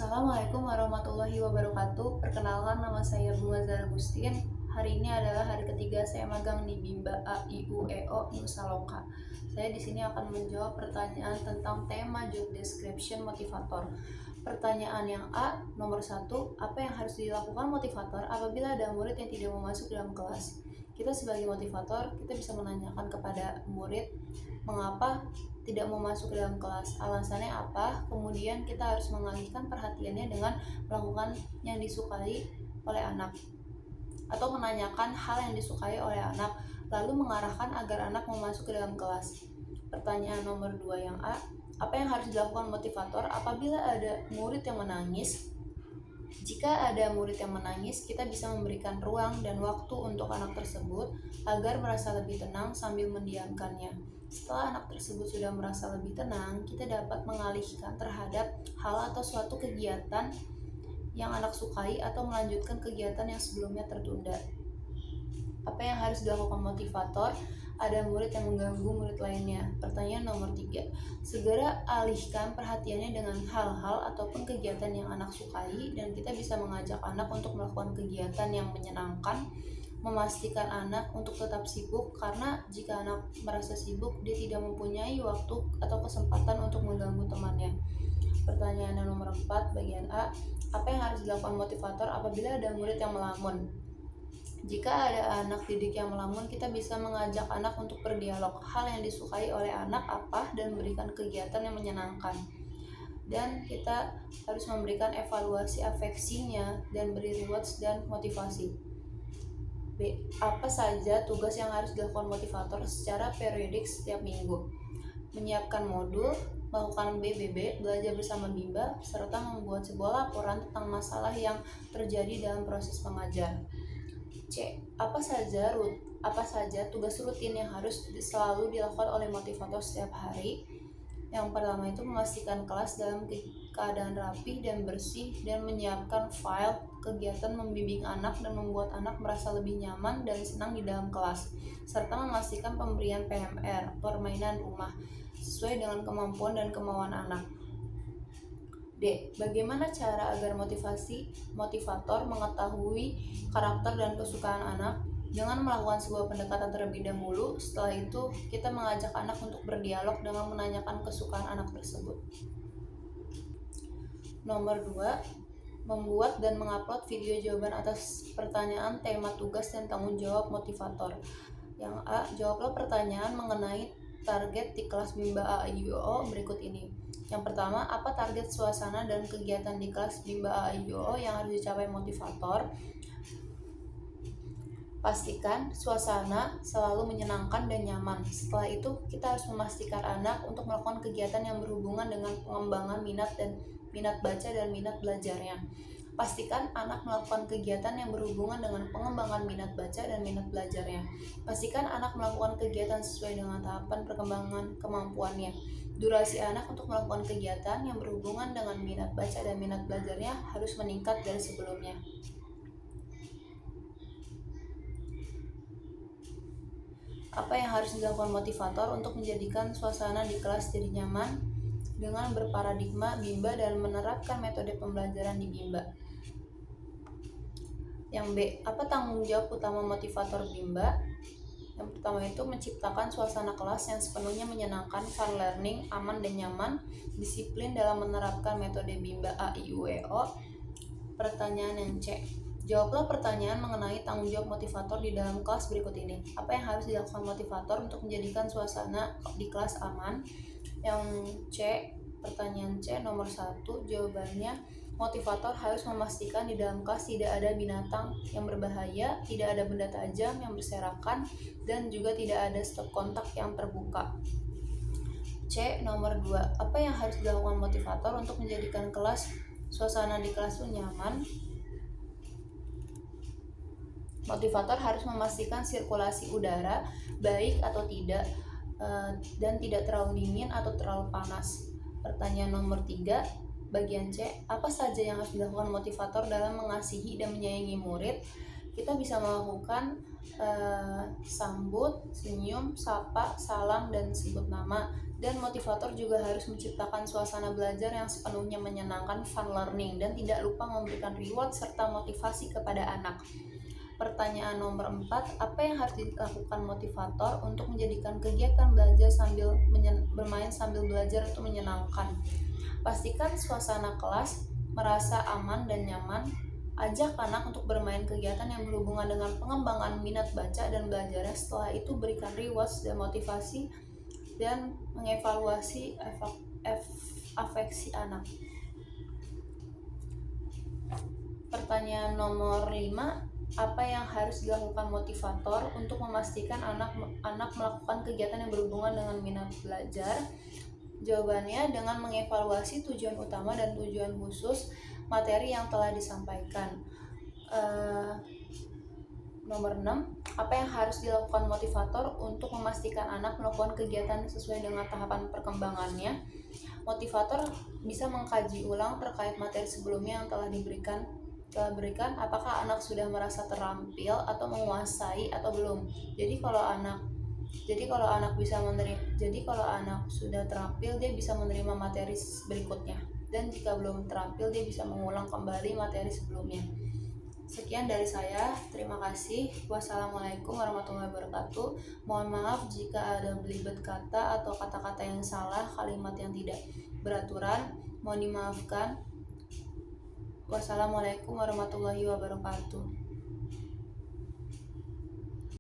Assalamualaikum warahmatullahi wabarakatuh. Perkenalkan, nama saya Bunga Zara Gustin. Hari ini adalah hari ketiga saya magang di Bimba A I U E O Nusa Loka. Saya di sini akan menjawab pertanyaan tentang tema job description motivator. Pertanyaan yang A, nomor 1, apa yang harus dilakukan motivator apabila ada murid yang tidak mau masuk dalam kelas? Kita sebagai motivator, kita bisa menanyakan kepada murid mengapa tidak mau masuk ke dalam kelas, alasannya apa, kemudian kita harus mengalihkan perhatiannya dengan melakukan yang disukai oleh anak atau menanyakan hal yang disukai oleh anak, lalu mengarahkan agar anak mau masuk ke dalam kelas. Pertanyaan nomor 2 yang A, apa yang harus dilakukan motivator apabila ada murid yang menangis? Jika ada murid yang menangis, kita bisa memberikan ruang dan waktu untuk anak tersebut agar merasa lebih tenang sambil mendiamkannya. Setelah anak tersebut sudah merasa lebih tenang, kita dapat mengalihkan terhadap hal atau suatu kegiatan yang anak sukai atau melanjutkan kegiatan yang sebelumnya tertunda. Apa yang harus dilakukan motivator? Ada murid yang mengganggu murid lainnya. Pertanyaan nomor 3. Segera alihkan perhatiannya dengan hal-hal ataupun kegiatan yang anak sukai, dan kita bisa mengajak anak untuk melakukan kegiatan yang menyenangkan, memastikan anak untuk tetap sibuk, karena jika anak merasa sibuk, dia tidak mempunyai waktu atau kesempatan untuk mengganggu temannya. Pertanyaan nomor 4 bagian A, apa yang harus dilakukan motivator apabila ada murid yang melamun? Jika ada anak didik yang melamun, kita bisa mengajak anak untuk berdialog hal yang disukai oleh anak apa dan berikan kegiatan yang menyenangkan. Dan kita harus memberikan evaluasi afeksinya dan beri rewards dan motivasi. B. Apa saja tugas yang harus dilakukan motivator secara periodik setiap minggu? Menyiapkan modul, melakukan BBB, belajar bersama Bimba, serta membuat sebuah laporan tentang masalah yang terjadi dalam proses mengajar. C. Apa saja tugas rutin yang harus selalu dilakukan oleh motivator setiap hari? Yang pertama itu memastikan kelas dalam keadaan rapi dan bersih, dan menyiapkan file kegiatan membimbing anak dan membuat anak merasa lebih nyaman dan senang di dalam kelas, serta memastikan pemberian PMR, permainan rumah, sesuai dengan kemampuan dan kemauan anak. D. Bagaimana cara agar motivator mengetahui karakter dan kesukaan anak? Dengan melakukan sebuah pendekatan terlebih dahulu. Setelah itu, kita mengajak anak untuk berdialog dengan menanyakan kesukaan anak tersebut. Nomor 2, membuat dan mengupload video jawaban atas pertanyaan tema tugas dan tanggung jawab motivator. Yang A, jawablah pertanyaan mengenai target di kelas Bimba A I U O berikut ini. Yang pertama, apa target suasana dan kegiatan di kelas Bimba A I U O yang harus dicapai motivator? Pastikan suasana selalu menyenangkan dan nyaman. Setelah itu, kita harus memastikan anak untuk melakukan kegiatan yang berhubungan dengan pengembangan minat baca dan minat belajarnya. Pastikan anak melakukan kegiatan yang berhubungan dengan pengembangan minat baca dan minat belajarnya. Pastikan anak melakukan kegiatan sesuai dengan tahapan perkembangan kemampuannya. Durasi anak untuk melakukan kegiatan yang berhubungan dengan minat baca dan minat belajarnya harus meningkat dari sebelumnya. Apa yang harus dilakukan motivator untuk menjadikan suasana di kelas jadi nyaman? Dengan berparadigma Bimba dan menerapkan metode pembelajaran di Bimba. Yang B, apa tanggung jawab utama motivator Bimba? Yang pertama itu menciptakan suasana kelas yang sepenuhnya menyenangkan, fun learning, aman dan nyaman, disiplin dalam menerapkan metode Bimba A I U E O. Pertanyaan yang C, jawablah pertanyaan mengenai tanggung jawab motivator di dalam kelas berikut ini. Apa yang harus dilakukan motivator untuk menjadikan suasana di kelas aman? Yang C, pertanyaan C nomor 1, jawabannya motivator harus memastikan di dalam kelas tidak ada binatang yang berbahaya, tidak ada benda tajam yang berserakan, dan juga tidak ada stop kontak yang terbuka. C nomor 2, apa yang harus dilakukan motivator untuk menjadikan suasana di kelas itu nyaman? Motivator harus memastikan sirkulasi udara baik atau tidak, dan tidak terlalu dingin atau terlalu panas. Pertanyaan nomor 3, bagian C, apa saja yang harus dilakukan motivator dalam mengasihi dan menyayangi murid? Kita bisa melakukan sambut, senyum, sapa, salam, dan sebut nama. Dan motivator juga harus menciptakan suasana belajar yang sepenuhnya menyenangkan, fun learning, dan tidak lupa memberikan reward serta motivasi kepada anak. Pertanyaan nomor 4, apa yang harus dilakukan motivator untuk menjadikan kegiatan belajar sambil bermain sambil belajar itu menyenangkan? Pastikan suasana kelas merasa aman dan nyaman. Ajak anak untuk bermain kegiatan yang berhubungan dengan pengembangan minat baca dan belajarnya. Setelah itu berikan rewards dan motivasi dan mengevaluasi afeksi anak. Pertanyaan nomor 5, apa yang harus dilakukan motivator untuk memastikan anak melakukan kegiatan yang berhubungan dengan minat belajar? Jawabannya dengan mengevaluasi tujuan utama dan tujuan khusus materi yang telah disampaikan. Nomor 6, apa yang harus dilakukan motivator untuk memastikan anak melakukan kegiatan sesuai dengan tahapan perkembangannya? Motivator bisa mengkaji ulang terkait materi sebelumnya yang telah diberikan, apakah anak sudah merasa terampil atau menguasai atau belum. Jadi kalau anak sudah terampil, dia bisa menerima materi berikutnya, dan jika belum terampil, dia bisa mengulang kembali materi sebelumnya. Sekian dari saya, terima kasih. Wassalamualaikum warahmatullahi wabarakatuh. Mohon maaf jika ada belibet kata atau kata-kata yang salah, kalimat yang tidak beraturan, mohon dimaafkan. Wassalamualaikum warahmatullahi wabarakatuh.